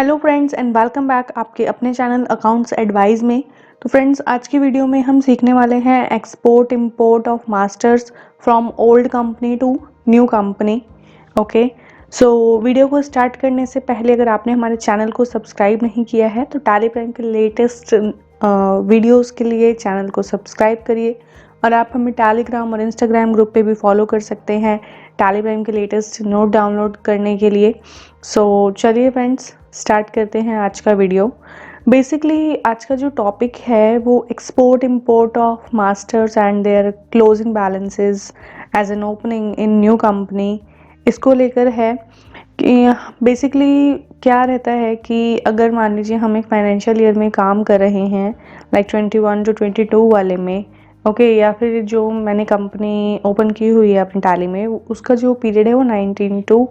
Hello friends and welcome back आपके अपने channel accounts advice में। तो फ्रेंड्स, आज की वीडियो में हम सीखने वाले हैं export import of masters from old company to new company. Okay, so video को स्टार्ट करने से पहले अगर आपने हमारे चैनल को सब्सक्राइब नहीं किया है तो टैली प्राइम के लेटेस्ट वीडियोस के लिए चैनल को सब्सक्राइब करिए और आप हमें टेलीग्राम और इंस्टाग्राम ग्रुप पे भी फॉलो कर सकते हैं टैली प्राइम के लेटेस्ट नोट डाउनलोड करने के लिए। सो चलिए फ्रेंड्स, स्टार्ट करते हैं आज का वीडियो। बेसिकली आज का जो टॉपिक है वो export import of masters and their closing balances as an opening in new company, इसको लेकर है कि बेसिकली क्या रहता है कि अगर मान लीजिए हम एक फाइनेंशियल ईयर में काम कर रहे हैं लाइक 21 टू 22 वाले में, ओके, या फिर जो मैंने कंपनी ओपन की हुई है अपनी टैली में उसका जो पीरियड है वो 19 टू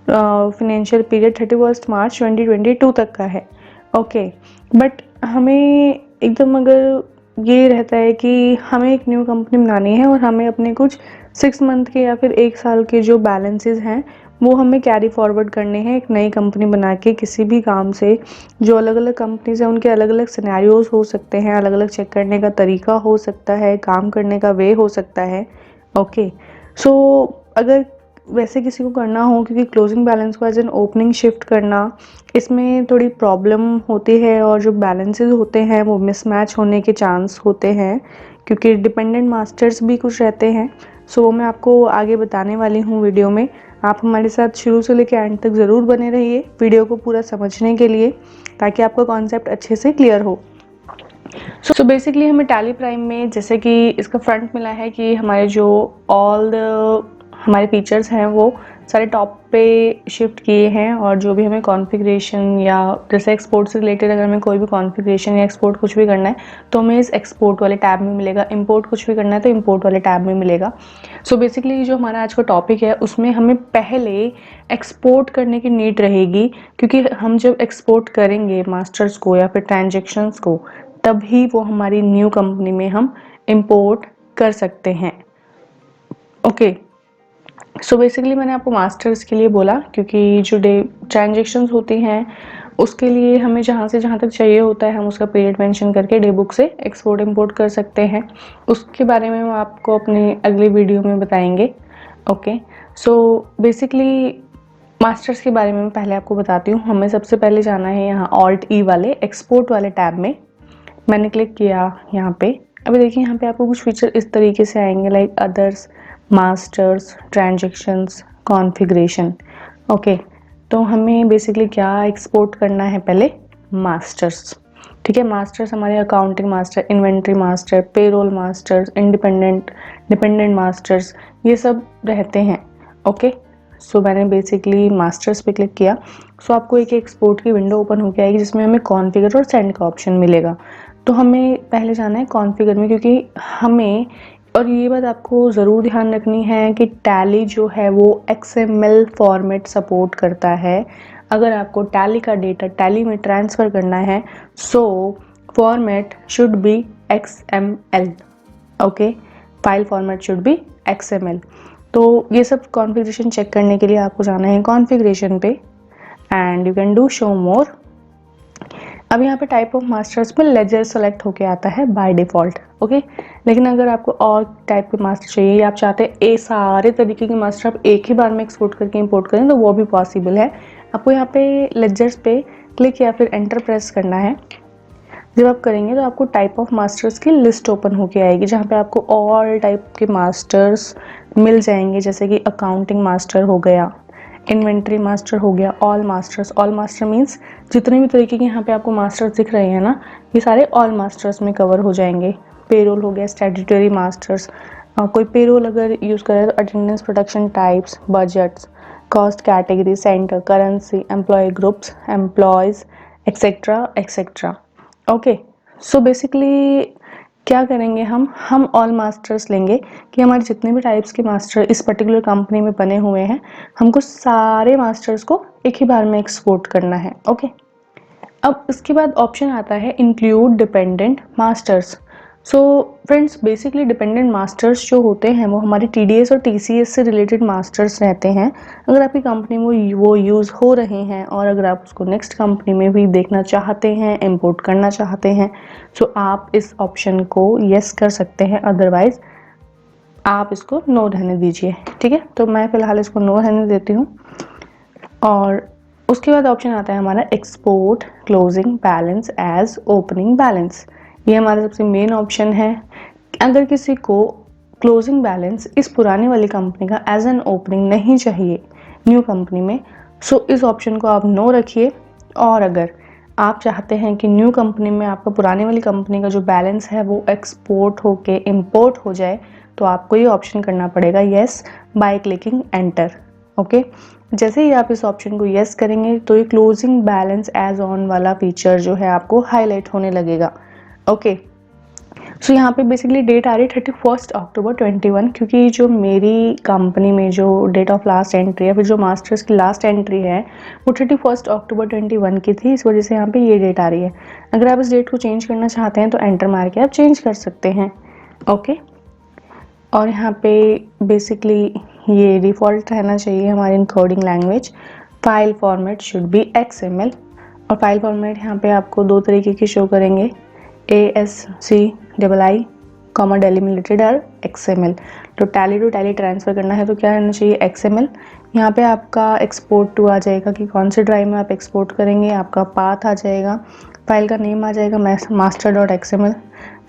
फिनेंशियल पीरियड 31 मार्च 2022 तक का है। ओके, बट हमें एकदम अगर ये रहता है कि हमें एक न्यू कंपनी बनानी है और हमें अपने कुछ 6 मंथ के या फिर 1 साल के जो बैलेंसेस हैं वो हमें कैरी फॉरवर्ड करने हैं एक नई कंपनी बना के किसी भी काम से। जो अलग अलग कंपनीज हैं उनके अलग अलग सिनेरियोज हो सकते हैं, अलग अलग चेक करने का तरीका हो सकता है, काम करने का वे हो सकता है। ओके, सो अगर वैसे किसी को करना हो, क्योंकि क्लोजिंग बैलेंस को एज एन ओपनिंग शिफ्ट करना इसमें थोड़ी प्रॉब्लम होती है और जो बैलेंसेस होते हैं वो मिसमैच होने के चांस होते हैं क्योंकि डिपेंडेंट मास्टर्स भी कुछ रहते हैं। सो वो मैं आपको आगे बताने वाली हूँ वीडियो में। आप हमारे साथ शुरू से लेकर एंड तक ज़रूर बने रहिए वीडियो को पूरा समझने के लिए ताकि आपका कॉन्सेप्ट अच्छे से क्लियर हो। सो बेसिकली हमें टैली प्राइम में जैसे कि इसका फ्रंट मिला है कि हमारे जो ऑल द हमारे फीचर्स हैं वो सारे टॉप पे शिफ्ट किए हैं और जो भी हमें कॉन्फ़िगरेशन या जैसे एक्सपोर्ट से रिलेटेड अगर हमें कोई भी कॉन्फ़िगरेशन या एक्सपोर्ट कुछ भी करना है तो हमें इस एक्सपोर्ट वाले टैब में मिलेगा, इंपोर्ट कुछ भी करना है तो इंपोर्ट वाले टैब में मिलेगा। सो बेसिकली जो हमारा आज का टॉपिक है उसमें हमें पहले एक्सपोर्ट करने की नीड रहेगी क्योंकि हम जब एक्सपोर्ट करेंगे मास्टर्स को या फिर ट्रांजेक्शन्स को तभी वो हमारी न्यू कंपनी में हम इंपोर्ट कर सकते हैं। ओके, सो बेसिकली मैंने आपको मास्टर्स के लिए बोला क्योंकि जो डे ट्रांजेक्शन्स होती हैं उसके लिए हमें जहाँ से जहाँ तक चाहिए होता है हम उसका पीरियड मेंशन करके डे बुक से एक्सपोर्ट इंपोर्ट कर सकते हैं। उसके बारे में हम आपको अपने अगली वीडियो में बताएंगे। ओके, सो बेसिकली मास्टर्स के बारे में मैं पहले आपको बताती हूँ। हमें सबसे पहले जाना है यहाँ ऑल्ट ई वाले एक्सपोर्ट वाले टैब में। मैंने क्लिक किया यहाँ पे। अभी देखिए यहाँ पे आपको कुछ फीचर इस तरीके से आएंगे like others, masters, transactions, configuration. Okay, तो हमें बेसिकली क्या एक्सपोर्ट करना है पहले मास्टर्स। ठीक है, मास्टर्स हमारे accounting master, inventory master, payroll masters, dependent masters, ये सब रहते हैं। ओके, सो मैंने बेसिकली मास्टर्स पे क्लिक किया। सो आपको एक एक्सपोर्ट की विंडो ओपन होकर आएगी जिसमें हमें कॉन्फ़िगर और सेंड का ऑप्शन मिलेगा। तो हमें पहले जाना है कॉन्फ़िगर में क्योंकि हमें, और ये बात आपको ज़रूर ध्यान रखनी है कि टैली जो है वो XML फॉर्मेट सपोर्ट करता है। अगर आपको टैली का डेटा टैली में ट्रांसफ़र करना है so format should be XML। Okay, file format should be XML। तो ये सब कॉन्फ़िगरेशन चेक करने के लिए आपको जाना है कॉन्फ़िगरेशन पे and you can do show मोर। अब यहाँ पे टाइप ऑफ मास्टर्स में लेजर सेलेक्ट होके आता है बाय डिफ़ॉल्ट। ओके, लेकिन अगर आपको और टाइप के मास्टर चाहिए या आप चाहते हैं ए सारे तरीके के मास्टर आप एक ही बार में एक्सपोर्ट करके इंपोर्ट करें तो वो भी पॉसिबल है। आपको यहाँ पे लेजर्स पे क्लिक या फिर एंटर प्रेस करना है। जब आप करेंगे तो आपको टाइप ऑफ मास्टर्स की लिस्ट ओपन होके आएगी जहाँ पे आपको ऑल टाइप के मास्टर्स मिल जाएंगे, जैसे कि अकाउंटिंग मास्टर हो गया, इन्वेंट्री मास्टर हो गया, all masters. All master means जितने भी तरीके के यहाँ पे आपको मास्टर्स दिख रहे हैं ना ये सारे ऑल मास्टर्स में कवर हो जाएंगे। पेरोल हो गया, स्टैट्यूटरी मास्टर्स, कोई पेरोल अगर यूज़ करे तो attendance, production types, budgets, cost category, centre, currency, employee groups, employees, etcetera etcetera. Okay, so basically क्या करेंगे हम ऑल मास्टर्स लेंगे कि हमारे जितने भी टाइप्स के मास्टर इस पर्टिकुलर कंपनी में बने हुए हैं हमको सारे मास्टर्स को एक ही बार में एक्सपोर्ट करना है। ओके, अब इसके बाद ऑप्शन आता है include dependent masters. So friends, basically dependent masters जो होते हैं वो हमारे TDS और TCS से रिलेटेड मास्टर्स रहते हैं। अगर आपकी कंपनी में वो यूज़ हो रहे हैं और अगर आप उसको नेक्स्ट कंपनी में भी देखना चाहते हैं, इंपोर्ट करना चाहते हैं, सो आप इस ऑप्शन को येस कर सकते हैं, अदरवाइज आप इसको नो रहने दीजिए। ठीक है, तो मैं फ़िलहाल इसको नो रहने देती हूँ। और उसके बाद ऑप्शन आता है हमारा export closing balance as opening balance. ये हमारा सबसे मेन ऑप्शन है। अगर किसी को क्लोजिंग बैलेंस इस पुरानी वाली कंपनी का एज एन ओपनिंग नहीं चाहिए न्यू कंपनी में, सो इस ऑप्शन को आप नो रखिए। और अगर आप चाहते हैं कि न्यू कंपनी में आपका पुरानी वाली कंपनी का जो बैलेंस है वो एक्सपोर्ट होके इंपोर्ट हो जाए, तो आपको ये ऑप्शन करना पड़ेगा yes by clicking enter. Okay, जैसे ही आप इस ऑप्शन को येस करेंगे तो ये क्लोजिंग बैलेंस एज ऑन वाला फीचर जो है आपको हाईलाइट होने लगेगा। ओके, सो यहाँ पे बेसिकली डेट आ रही है 31 अक्टूबर 21, क्योंकि जो मेरी कंपनी में जो डेट ऑफ लास्ट एंट्री है, फिर जो मास्टर्स की लास्ट एंट्री है वो 31 अक्टूबर 21 की थी, इस वजह से यहाँ पे ये डेट आ रही है। अगर आप इस डेट को चेंज करना चाहते हैं तो एंटर मार के आप चेंज कर सकते हैं। ओके, और यहाँ पे बेसिकली ये डिफ़ॉल्ट रहना चाहिए हमारी encoding language. File format should be XML, और फाइल फॉर्मेट यहाँ पे आपको दो तरीके की शो करेंगे, ASCII, डेलिमिटेड और XML। तो टैली टू टैली ट्रांसफ़र करना है तो क्या रहना चाहिए, XML। यहाँ पे आपका एक्सपोर्ट टू आ जाएगा कि कौन से ड्राइव में आप एक्सपोर्ट करेंगे, आपका पाथ आ जाएगा, फाइल का नेम आ जाएगा master.xml।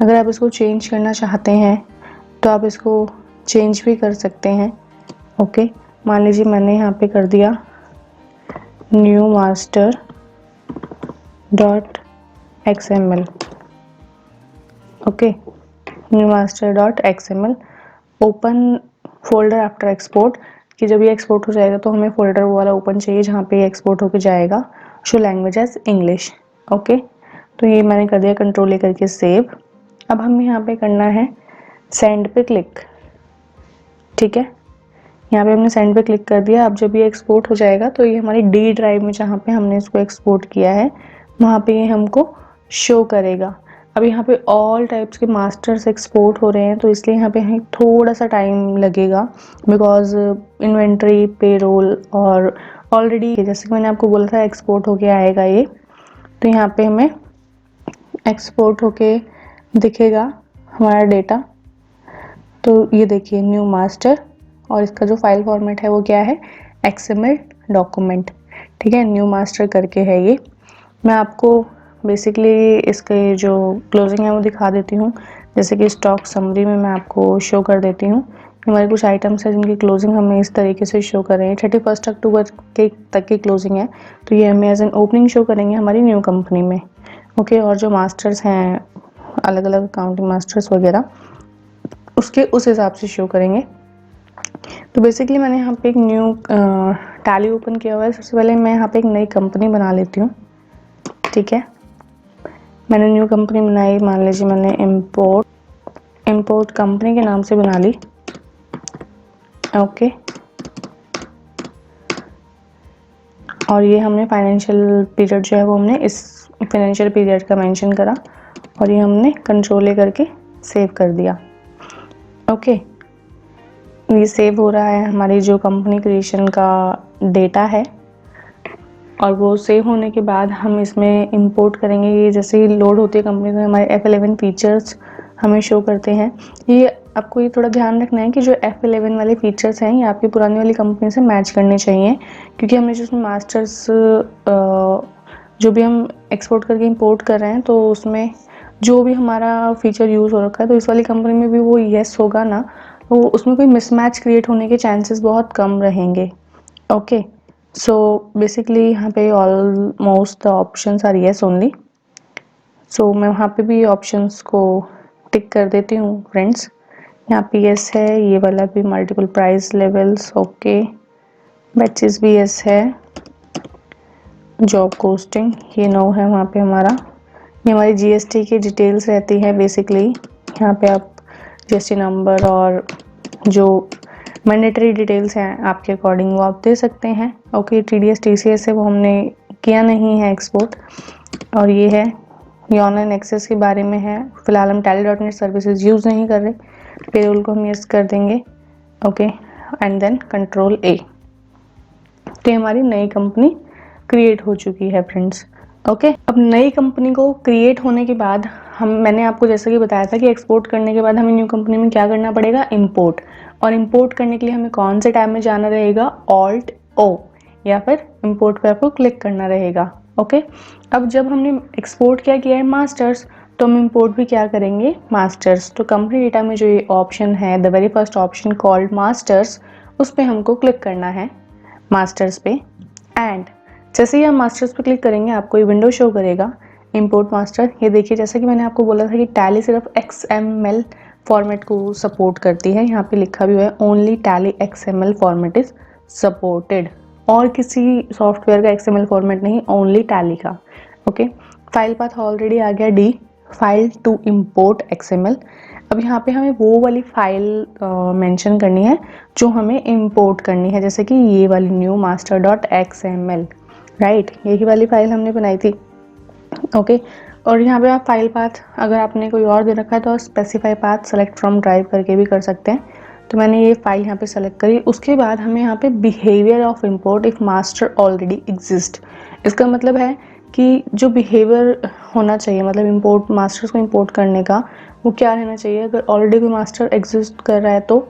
अगर आप इसको चेंज करना चाहते हैं तो आप इसको चेंज भी कर सकते हैं। ओके, मान लीजिए मैंने यहाँ पे कर दिया new master dot XML। Okay, new master dot XML, open folder after export, कि जब ये एक्सपोर्ट हो जाएगा तो हमें फोल्डर वो वाला ओपन चाहिए जहाँ पे ये एक्सपोर्ट होके जाएगा। Show language as English. Okay, तो ये मैंने कर दिया, कंट्रोल ले करके सेव। अब हमें यहाँ पे करना है सेंड पे क्लिक। ठीक है, यहाँ पे हमने सेंड पे क्लिक कर दिया। अब जब ये एक्सपोर्ट हो जाएगा तो ये हमारी D ड्राइव में जहाँ पे हमने इसको एक्सपोर्ट किया है वहाँ पे ये हमको शो करेगा। अब यहाँ पे ऑल टाइप्स के मास्टर्स एक्सपोर्ट हो रहे हैं तो इसलिए यहाँ पे हमें थोड़ा सा टाइम लगेगा, बिकॉज इन्वेंट्री, पेरोल और ऑलरेडी जैसे कि मैंने आपको बोला था एक्सपोर्ट होके आएगा ये, तो यहाँ पे हमें एक्सपोर्ट होके दिखेगा हमारा डेटा। तो ये देखिए न्यू मास्टर, और इसका जो फाइल फॉर्मेट है वो क्या है, XML डॉक्यूमेंट। ठीक है, न्यू मास्टर करके है ये। मैं आपको बेसिकली इसके जो क्लोजिंग है वो दिखा देती हूँ। जैसे कि स्टॉक समरी में मैं आपको शो कर देती हूँ, हमारे कुछ आइटम्स हैं जिनकी क्लोजिंग हमें इस तरीके से शो कर रहे हैं। 31 अक्टूबर के तक की क्लोजिंग है, तो ये हमें एज एन ओपनिंग शो करेंगे हमारी न्यू कंपनी में। ओके, और जो मास्टर्स हैं अलग अलग अकाउंटिंग मास्टर्स वगैरह उसके उस हिसाब से शो करेंगे। तो बेसिकली मैंने यहाँ पे एक न्यू टैली ओपन किया हुआ है। सबसे पहले मैं यहाँ पे एक नई कंपनी बना लेती हूँ। ठीक है, मैंने न्यू कंपनी बनाई, मान लीजिए मैंने इम्पोर्ट कंपनी के नाम से बना ली। ओके, और ये हमने फाइनेंशियल पीरियड जो है वो हमने इस फाइनेंशियल पीरियड का मेंशन करा, और ये हमने कंट्रोल ले करके सेव कर दिया। ओके, ये सेव हो रहा है हमारी जो कंपनी क्रिएशन का डेटा है, और वो सेव होने के बाद हम इसमें इंपोर्ट करेंगे। ये जैसे ही लोड होती है कंपनी में हमारे F11 फीचर्स हमें शो करते हैं। ये आपको ये थोड़ा ध्यान रखना है कि जो F11 वाले फीचर्स हैं ये आपकी पुरानी वाली कंपनी से मैच करने चाहिए, क्योंकि हमने जिसमें मास्टर्स जो भी हम एक्सपोर्ट करके इंपोर्ट कर रहे हैं तो उसमें जो भी हमारा फीचर यूज़ हो रखा है तो इस वाली कंपनी में भी वो येस होगा ना, तो उसमें कोई मिसमैच क्रिएट होने के चांसेस बहुत कम रहेंगे। ओके, सो बेसिकली यहाँ पे almost the options are yes only. So मैं वहाँ पे भी ऑप्शंस को टिक कर देती हूँ फ्रेंड्स। यहाँ पे येस है, ये वाला भी multiple price levels, okay, batches भी येस है, जॉब कोस्टिंग ये नो है। वहाँ पे हमारा ये हमारी GST की डिटेल्स रहती है बेसिकली। यहाँ पे आप GST नंबर और जो मैंडेटरी डिटेल्स हैं आपके अकॉर्डिंग वो आप दे सकते हैं। ओके, TDS TCS से वो हमने किया नहीं है एक्सपोर्ट। और ये है ये ऑनलाइन एक्सेस के बारे में है। फिलहाल हम tally.net सर्विसेज यूज़ नहीं कर रहे, पेरोल को हम यस कर देंगे। Okay, and then control A। तो हमारी नई कंपनी क्रिएट हो चुकी है फ्रेंड्स। ओके, अब नई कंपनी को क्रिएट होने के बाद मैंने आपको जैसा कि बताया था कि एक्सपोर्ट करने के बाद हमें न्यू कंपनी में क्या करना पड़ेगा, इंपोर्ट। और इंपोर्ट करने के लिए हमें कौन से टैब में जाना रहेगा, ऑल्ट O, या फिर इंपोर्ट पे आपको क्लिक करना रहेगा। ओके, अब जब हमने एक्सपोर्ट क्या किया है मास्टर्स, तो हम इंपोर्ट भी क्या करेंगे, मास्टर्स। तो कंपनी डेटा में जो ये ऑप्शन है, the very first option called masters, उस पर हमको क्लिक करना है, मास्टर्स पे। एंड जैसे ही हम मास्टर्स पे क्लिक करेंगे आपको ये विंडो शो करेगा, इंपोर्ट मास्टर। ये देखिए, जैसा कि मैंने आपको बोला था कि टैली सिर्फ XML फॉर्मेट को सपोर्ट करती है, यहाँ पे लिखा भी हुआ है only Tally XML format is supported. और किसी सॉफ्टवेयर का XML फॉर्मेट नहीं, ओनली टैली का। ओके, फाइल पाथ ऑलरेडी आ गया D, file to import XML। अब यहाँ पे हमें वो वाली फाइल मेंशन करनी है जो हमें इंपोर्ट करनी है, जैसे कि ये वाली new master dot XML, right, यही वाली फाइल हमने बनाई थी। ओके, और यहाँ पे आप फाइल पाथ अगर आपने कोई और दे रखा है तो specify path select from drive करके भी कर सकते हैं। तो मैंने ये फाइल यहाँ पे सेलेक्ट करी। उसके बाद हमें यहाँ पे behaviour of import if master already exist, इसका मतलब है कि जो बिहेवियर होना चाहिए, मतलब इंपोर्ट मास्टर्स को इंपोर्ट करने का, वो क्या रहना चाहिए। अगर ऑलरेडी कोई मास्टर एग्जिस्ट कर रहा है तो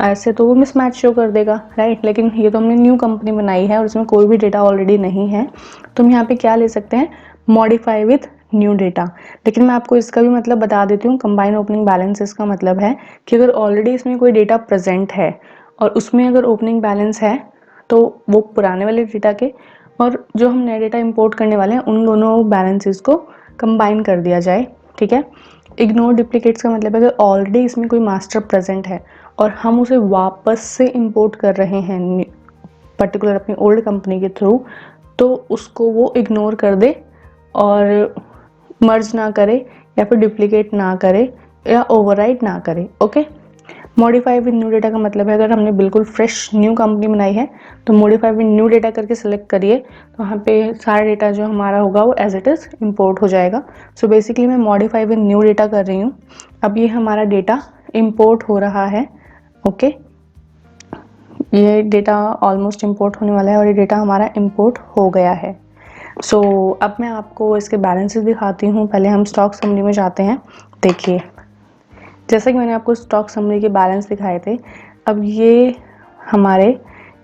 ऐसे तो वो मिसमैच शो कर देगा, राइट। लेकिन ये तो हमने न्यू कंपनी बनाई है और उसमें कोई भी डेटा ऑलरेडी नहीं है, तो हम यहाँ पे क्या ले सकते हैं, मॉडिफाई विथ न्यू डेटा। लेकिन मैं आपको इसका भी मतलब बता देती हूँ, कंबाइन ओपनिंग बैलेंस इसका मतलब है कि अगर ऑलरेडी इसमें कोई डेटा प्रेजेंट है और उसमें अगर ओपनिंग बैलेंस है तो वो पुराने वाले डेटा के और जो हम नए डेटा इंपोर्ट करने वाले हैं उन दोनों बैलेंसेस को कंबाइन कर दिया जाए, ठीक है। इग्नोर डुप्लीकेट्स का मतलब है अगर ऑलरेडी इसमें कोई मास्टर प्रेजेंट है और हम उसे वापस से इंपोर्ट कर रहे हैं पर्टिकुलर अपनी ओल्ड कंपनी के थ्रू, तो उसको वो इग्नोर कर दे और मर्ज ना करे या फिर डुप्लीकेट ना करे या ओवरराइट ना करे। Okay, modify with new data का मतलब है अगर हमने बिल्कुल फ्रेश न्यू कंपनी बनाई है तो मॉडिफाई विद न्यू डेटा करके सेलेक्ट करिए, तो वहाँ पे सारा डेटा जो हमारा होगा वो एज इट इज़ इंपोर्ट हो जाएगा। सो बेसिकली मैं मॉडिफाई विद न्यू डेटा कर रही हूँ। अब ये हमारा डेटा इंपोर्ट हो रहा है। ओके, ये डेटा ऑलमोस्ट इंपोर्ट होने वाला है और ये डेटा हमारा इंपोर्ट हो गया है। सो अब मैं आपको इसके बैलेंसेस दिखाती हूँ। पहले हम स्टॉक समरी में जाते हैं। देखिए, जैसा कि मैंने आपको स्टॉक समरी के बैलेंस दिखाए थे, अब ये हमारे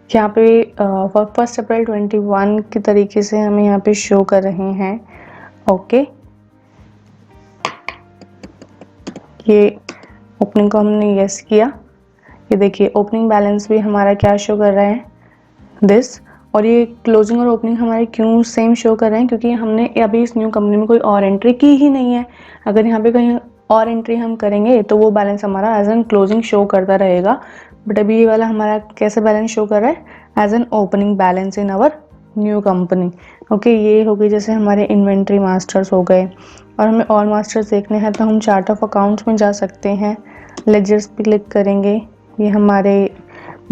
यहाँ पे 1 अप्रैल 21 की तरीके से हमें यहाँ पे शो कर रहे हैं। ओके, ये ओपनिंग को हमने यस किया। ये देखिए ओपनिंग बैलेंस भी हमारा क्या शो कर रहा है, दिस। और ये क्लोजिंग और ओपनिंग हमारे क्यों सेम शो कर रहे हैं, क्योंकि हमने अभी इस न्यू कंपनी में कोई और एंट्री की ही नहीं है। अगर यहाँ पे कहीं और एंट्री हम करेंगे तो वो बैलेंस हमारा एज एन क्लोजिंग शो करता रहेगा, बट अभी ये वाला हमारा कैसे बैलेंस शो कर रहा है, as an opening balance in our new company. Okay, ये हो गई जैसे हमारे इन्वेंट्री मास्टर्स हो गए। और हमें और मास्टर्स देखने हैं तो हम चार्ट ऑफ अकाउंट्स में जा सकते हैं, लेजर्स पे क्लिक करेंगे। ये हमारे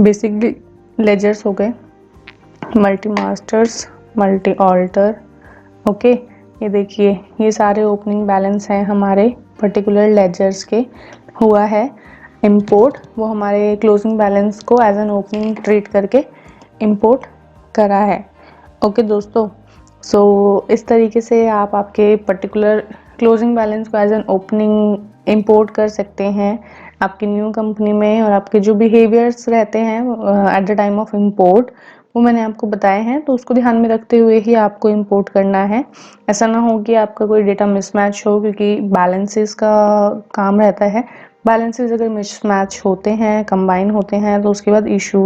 बेसिकली लेजर्स हो गए, multi masters, multi alter. Okay, ये देखिए ये सारे ओपनिंग बैलेंस हैं हमारे पर्टिकुलर लेजर्स के। हुआ है इंपोर्ट, वो हमारे क्लोजिंग बैलेंस को एज एन ओपनिंग ट्रीट करके इंपोर्ट करा है। ओके दोस्तों, सो इस तरीके से आप आपके पर्टिकुलर क्लोजिंग बैलेंस को एज एन ओपनिंग इंपोर्ट कर सकते हैं आपकी न्यू कंपनी में। और आपके जो बिहेवियर्स रहते हैं at the time of import वो मैंने आपको बताए हैं, तो उसको ध्यान में रखते हुए ही आपको इंपोर्ट करना है। ऐसा ना हो कि आपका कोई डेटा मिसमैच हो, क्योंकि बैलेंसेस का काम रहता है। बैलेंसेस अगर मिसमैच होते हैं, कंबाइन होते हैं, तो उसके बाद इशू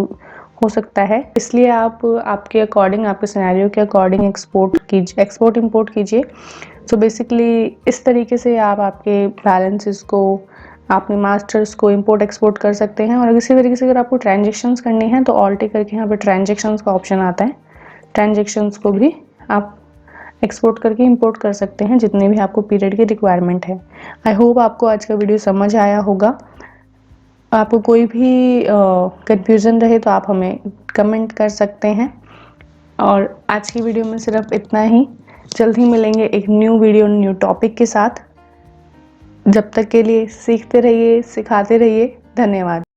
हो सकता है। इसलिए आप आपके अकॉर्डिंग, आपके सिनेरियो के अकॉर्डिंग एक्सपोर्ट इंपोर्ट कीजिए। सो बेसिकली इस तरीके से आप आपके बैलेंसेस को, आपने मास्टर्स को इंपोर्ट एक्सपोर्ट कर सकते हैं। और इसी तरीके से अगर आपको ट्रांजेक्शन्स करनी है तो ऑल्ट करके यहाँ पे ट्रांजेक्शन्स का ऑप्शन आता है, ट्रांजेक्शन्स को भी आप एक्सपोर्ट करके इंपोर्ट कर सकते हैं जितने भी आपको पीरियड की रिक्वायरमेंट है। आई होप आपको आज का वीडियो समझ आया होगा। आपको कोई भी कन्फ्यूज़न रहे तो आप हमें कमेंट कर सकते हैं। और आज की वीडियो में सिर्फ इतना ही। जल्द ही मिलेंगे एक न्यू वीडियो न्यू टॉपिक के साथ। जब तक के लिए सीखते रहिए, सिखाते रहिए। धन्यवाद।